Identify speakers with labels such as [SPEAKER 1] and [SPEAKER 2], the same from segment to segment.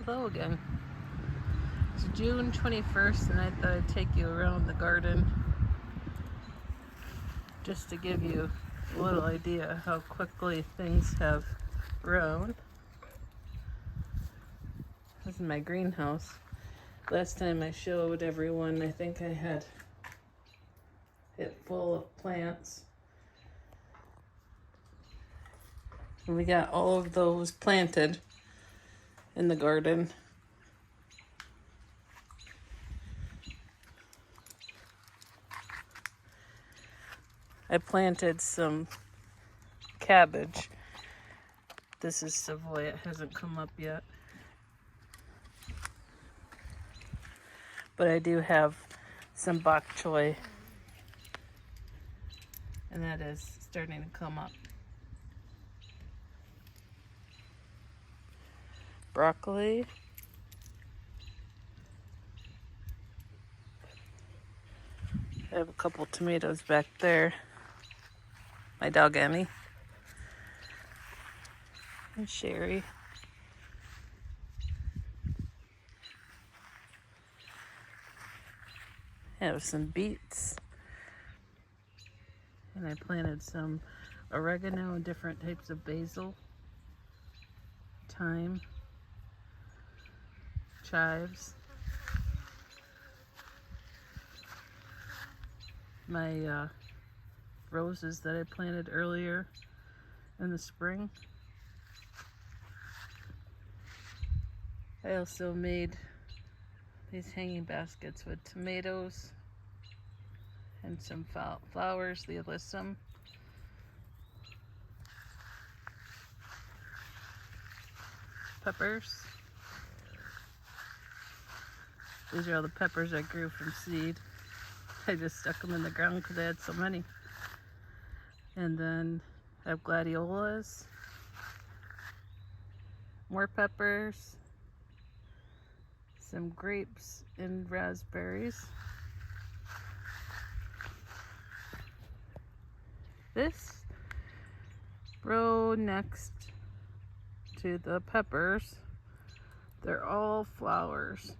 [SPEAKER 1] Hello again. It's June 21st and I thought I'd take you around the garden just to give you a little idea how quickly things have grown. This is my greenhouse. Last time I showed everyone, I think I had it full of plants. And we got all of those planted in the garden. I planted some cabbage. This is Savoy, it hasn't come up yet. But I do have some bok choy, and that is starting to come up. Broccoli. I have a couple tomatoes back there. My dog Emmy. And Sherry. I have some beets. And I planted some oregano and different types of basil, thyme, chives. My roses that I planted earlier in the spring. I also made these hanging baskets with tomatoes and some flowers, the alyssum. Peppers. These are all the peppers I grew from seed. I just stuck them in the ground because I had so many. And then I have gladiolas, more peppers, some grapes and raspberries. This row next to the peppers, they're all flowers.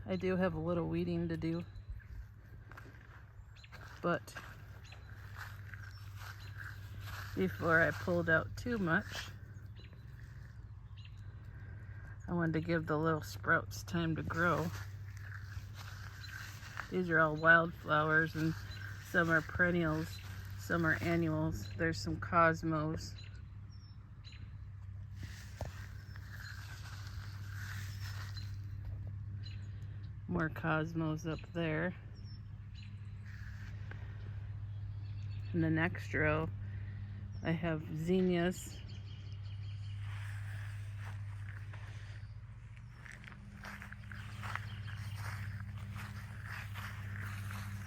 [SPEAKER 1] I do have a little weeding to do, but before I pulled out too much, I wanted to give the little sprouts time to grow. These are all wildflowers, and some are perennials, some are annuals. There's some cosmos. More cosmos up there. In the next row, I have zinnias.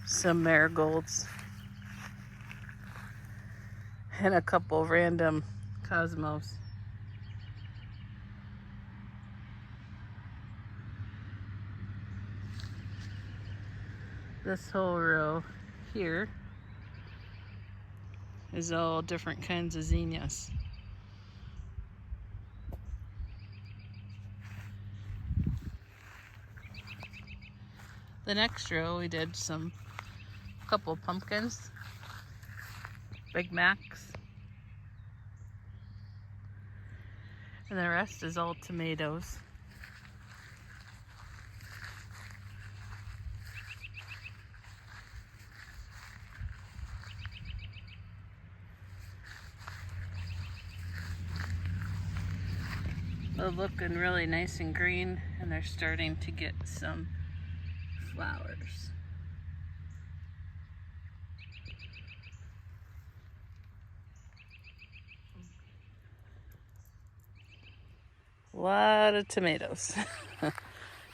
[SPEAKER 1] Some marigolds. And a couple random cosmos. This whole row here is all different kinds of zinnias. The next row we did a couple pumpkins, Big Macs, and the rest is all tomatoes. They're looking really nice and green, and they're starting to get some flowers. A lot of tomatoes,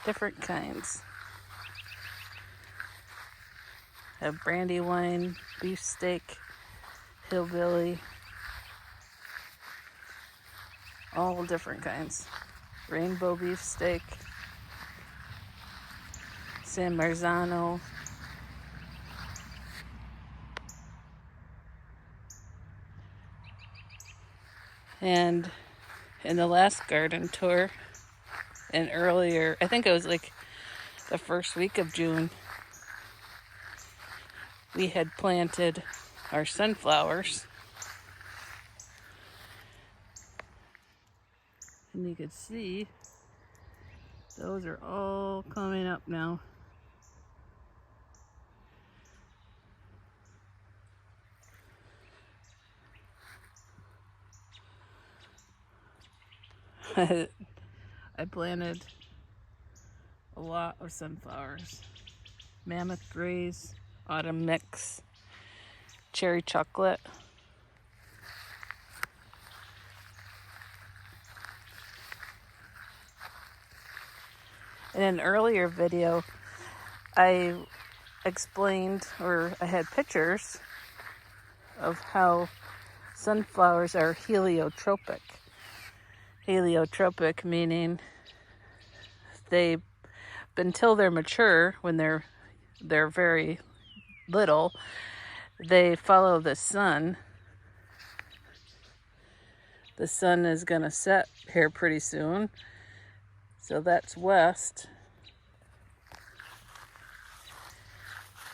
[SPEAKER 1] different kinds. I have Brandywine, beefsteak, hillbilly, all different kinds. Rainbow beefsteak, San Marzano, and in the last garden tour, And earlier, I think it was like the first week of June, we had planted our sunflowers. And you can see those are all coming up now. I planted a lot of sunflowers. Mammoth Grays, Autumn Mix, Cherry Chocolate. In an earlier video, I explained, or I had pictures of how sunflowers are heliotropic. Heliotropic meaning until they're mature, when they're very little, they follow the sun. The sun is going to set here pretty soon. So that's west.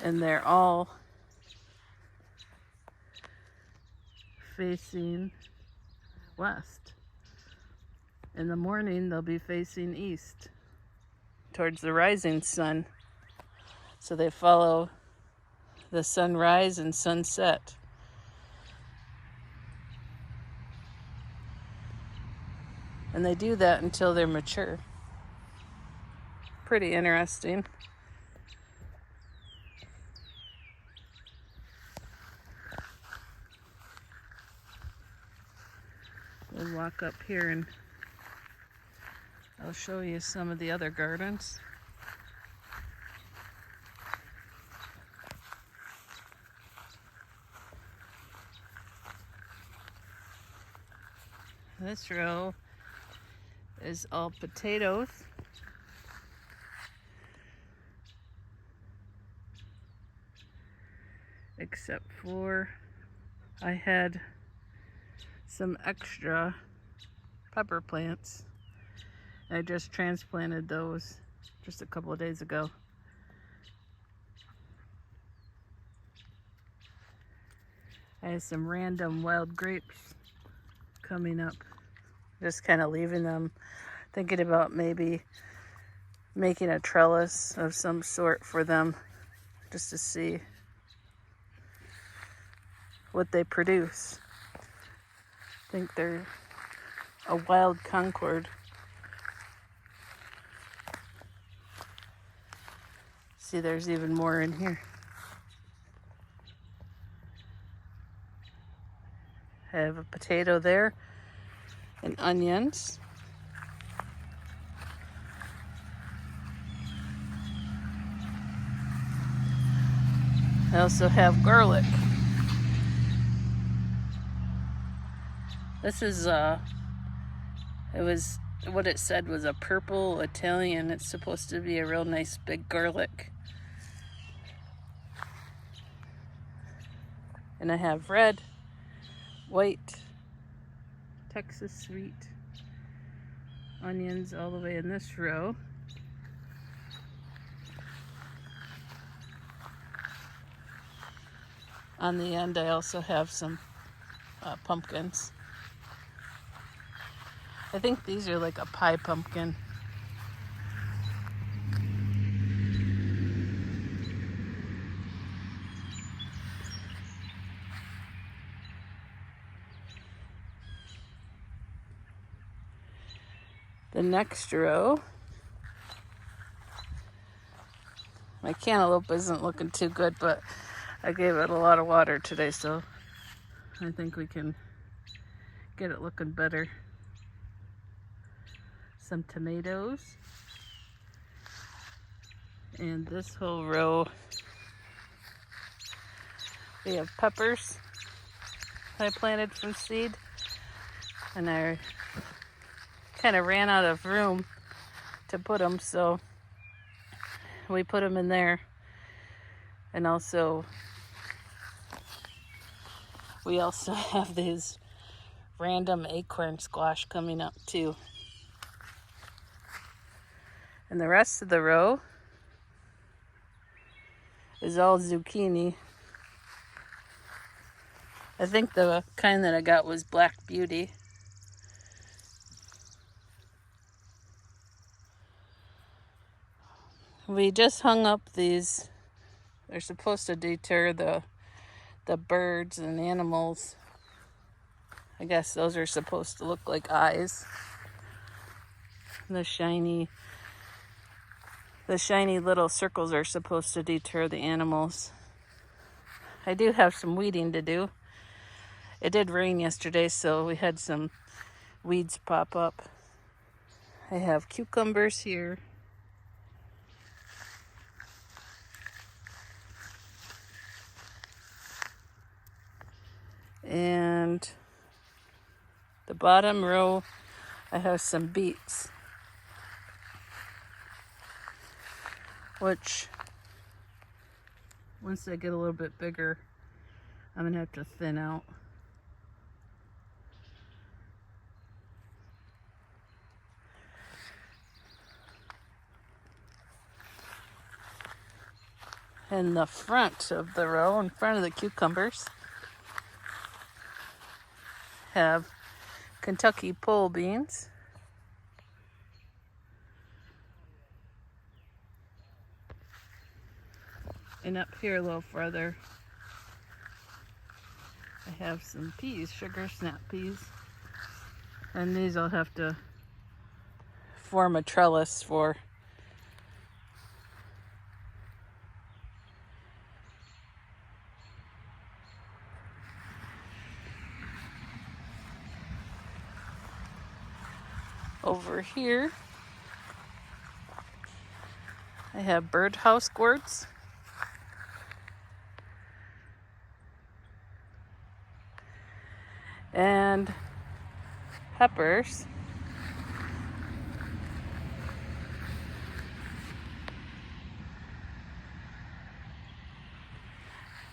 [SPEAKER 1] And they're all facing west. In the morning, they'll be facing east towards the rising sun. So they follow the sunrise and sunset. And they do that until they're mature. Pretty interesting. We'll walk up here and I'll show you some of the other gardens. This row is all potatoes. Except for I had some extra pepper plants. I just transplanted those just a couple of days ago. I have some random wild grapes coming up. Just kind of leaving them, thinking about maybe making a trellis of some sort for them, just to see what they produce. I think they're a wild Concord. See, there's even more in here. I have a potato there and onions. I also have garlic. This is what it said was a purple Italian. It's supposed to be a real nice big garlic. And I have red, white, Texas sweet onions all the way in this row. On the end, I also have some pumpkins. I think these are like a pie pumpkin. The next row, my cantaloupe isn't looking too good, but I gave it a lot of water today, so I think we can get it looking better. Some tomatoes. And this whole row, we have peppers I planted from seed. And I kind of ran out of room to put them, so we put them in there. And also, we also have these random acorn squash coming up too. And the rest of the row is all zucchini. I think the kind that I got was Black Beauty. We just hung up these. They're supposed to deter the birds and animals. I guess those are supposed to look like eyes. The shiny little circles are supposed to deter the animals. I do have some weeding to do. It did rain yesterday, so we had some weeds pop up. I have cucumbers here. And the bottom row, I have some beets, which once they get a little bit bigger, I'm gonna have to thin out. In the front of the row, in front of the cucumbers, have Kentucky pole beans. And up here a little farther, I have some peas, sugar snap peas. And these I'll have to form a trellis for. Over here, I have birdhouse gourds. And peppers.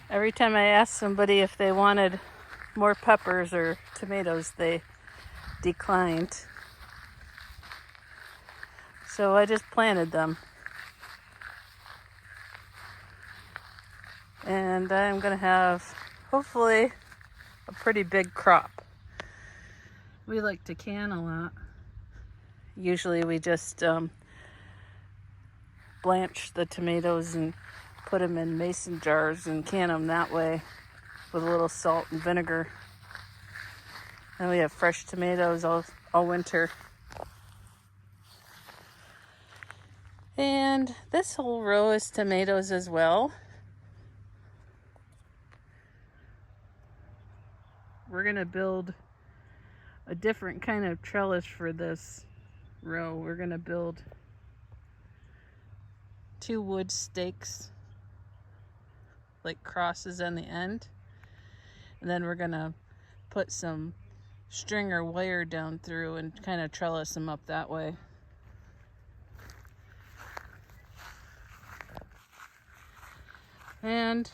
[SPEAKER 1] Every time I asked somebody if they wanted more peppers or tomatoes, they declined. So I just planted them. And I'm gonna have, hopefully, a pretty big crop. We like to can a lot. Usually we just blanch the tomatoes and put them in mason jars and can them that way with a little salt and vinegar. And we have fresh tomatoes all winter. And this whole row is tomatoes as well. We're gonna build a different kind of trellis for this row. We're gonna build 2 wood stakes, like crosses on the end. And then we're gonna put some string or wire down through and kind of trellis them up that way. And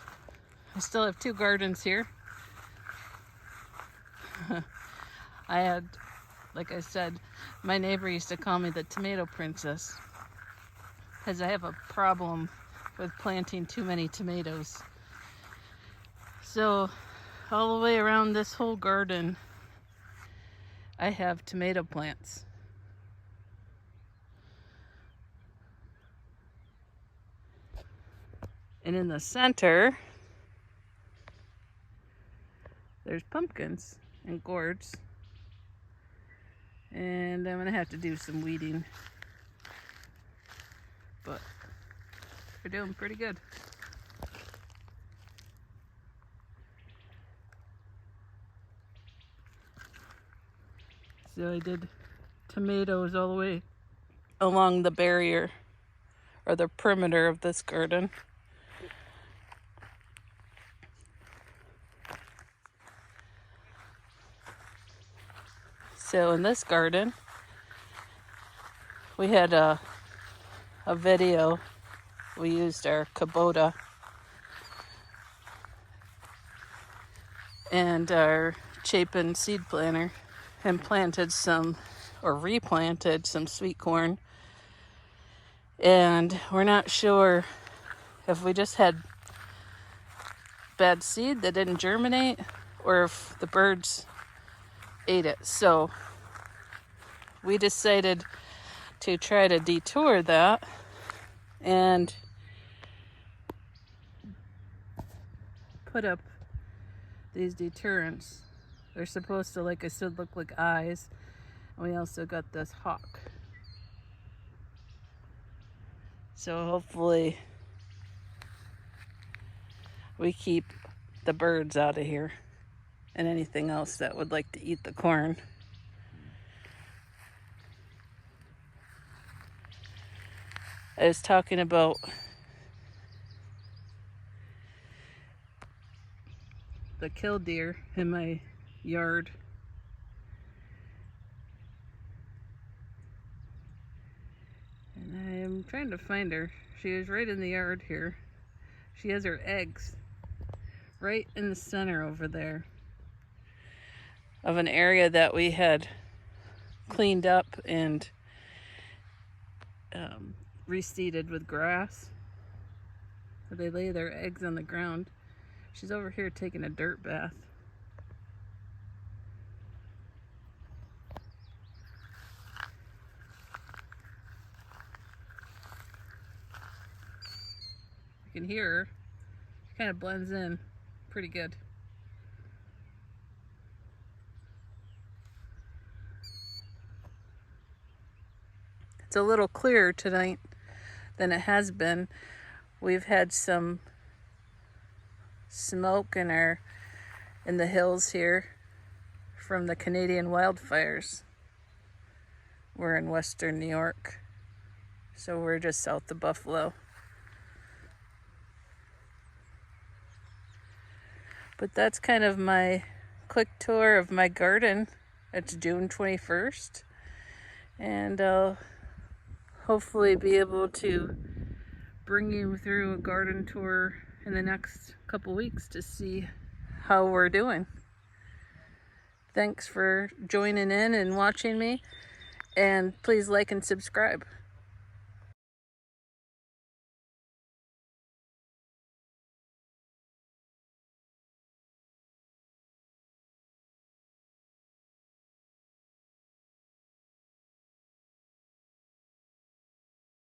[SPEAKER 1] I still have 2 gardens here. I had, like I said, my neighbor used to call me the tomato princess because I have a problem with planting too many tomatoes. So all the way around this whole garden, I have tomato plants. And in the center, there's pumpkins and gourds. And I'm gonna have to do some weeding. But we're doing pretty good. So I did tomatoes all the way along the barrier or the perimeter of this garden. So in this garden, we had a video. We used our Kubota and our Chapin seed planter and planted some, or replanted some sweet corn. And we're not sure if we just had bad seed that didn't germinate or if the birds ate it. So we decided to try to detour that and put up these deterrents. They're supposed to, like I said, look like eyes. And we also got this hawk. So hopefully we keep the birds out of here and anything else that would like to eat the corn. I was talking about the killdeer in my yard. And I'm trying to find her. She is right in the yard here. She has her eggs right in the center over there of an area that we had cleaned up and reseeded with grass. So they lay their eggs on the ground. She's over here taking a dirt bath. You can hear her. She kind of blends in pretty good. It's a little clearer tonight than it has been. We've had some smoke in the hills here from the Canadian wildfires. We're in western New York, so we're just south of Buffalo. But that's kind of my quick tour of my garden. It's June 21st, and I'll hopefully be able to bring you through a garden tour in the next couple weeks to see how we're doing. Thanks for joining in and watching me, and please like and subscribe.